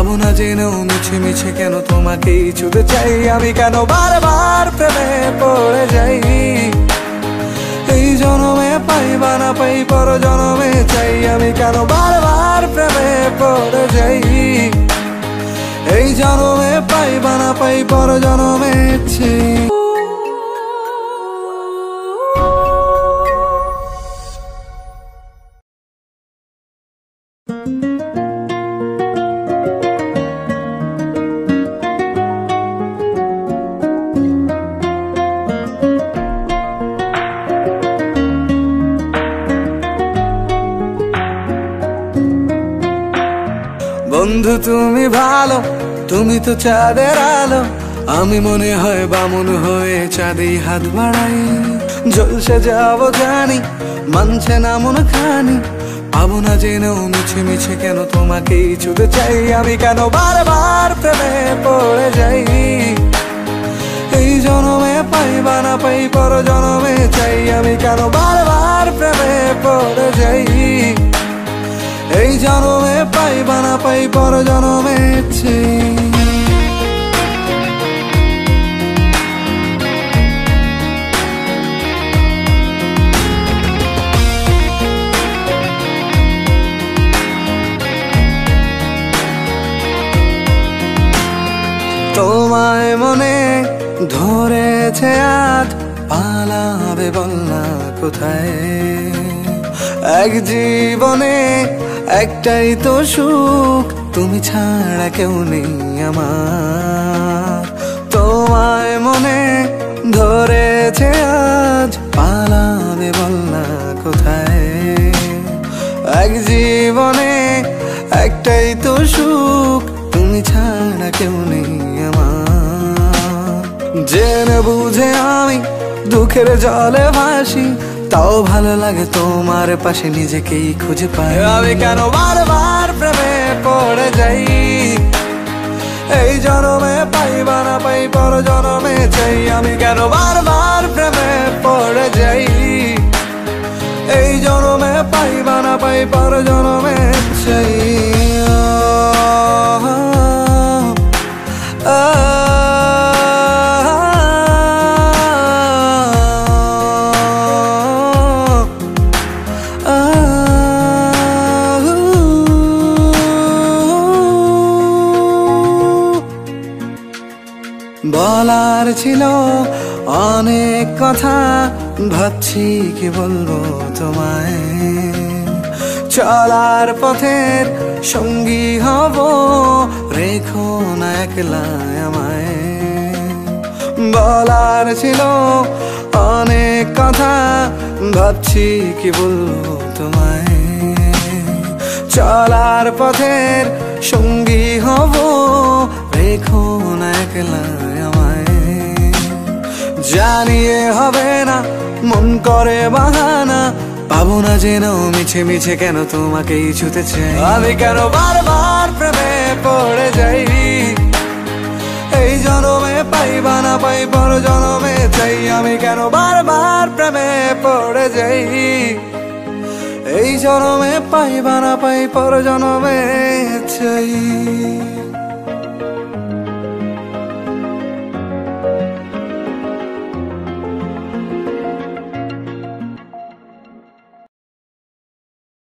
পাবো না জেনেও মিছে মিছে কেন তোমাকেই ছুতে চাই আমি, কেন বারবার প্রেমে পড়ে যাই। এই জনমে পাই বা না পাই পর জনমে চাই আমি, কেন বারবার প্রেমে পড়ে যাই। এই জনমে পাই বা না পাই পর জনমে চাই। বন্ধু তুমি ভালো, তুমি তো চাঁদের আলো, আমি মনে হয় বামুন হয়ে চাঁদে হাত বাড়াই। ঝলসে যাবো জানি, মানছে না মন খানি, পাবো না জেনেও মিছে মিছে কেন তোমাকেই ছুতে চাই আমি, কেন বারবার প্রেমে পড়ে যাই। এই জনমে পাই বা না পাই পর জনমে চাই আমি, কেন বারবার প্রেমে পড়ে যাই। এই জনমে পাই বা না পাই পর জনমে চাই। তোমায় মনে ধরেছে আজ, পালাবে বল না কোথায়। এক জীবনে একটাই তো সুখ, তুমি ছাড়া কেউ নেই আমার। তোমায় মনে ধরেছে আজ, পালাবে বল না কোথায়। এক জীবনে একটাই তো সুখ, তুমি ছাড়া কেউ নেই আমার। জেনে বুঝে আমি দুঃখের জলে ভাসি, তাও ভালো লাগে তোমার পাশে নিজেকেই খুঁজে পাই আমি, কেন বারবার প্রেমে পড়ে যাই। এই জনমে পাই বা না পাই পর জনমে চাই আমি, কেন বারবার প্রেমে পড়ে যাই। এই জনমে পাই বা না পাই পর জনমে চাই। বলার ছিল অনেক কথা, ভাবছি কি বলবো তোমায়। চলার পথের সঙ্গী হব, রেখো না একলা আমায়। বলার ছিল অনেক কথা, ভাবছি কি বলবো তোমায়। চলার পথের সঙ্গী হব, রেখো না একলা আমায়। জানিয়ে হবে না মন করে বাহানা, পাবো না জেনেও মিছে মিছে কেন তোমাকেই ছুতে চাই আমি, কেন বারবার প্রেমে পড়ে যাই। এই জনমে পাই বা না পাই পর জনমে চাই আমি, কেন বারবার প্রেমে পড়ে যাই। এই জনমে পাই বা না পাই পর জনমে চাই।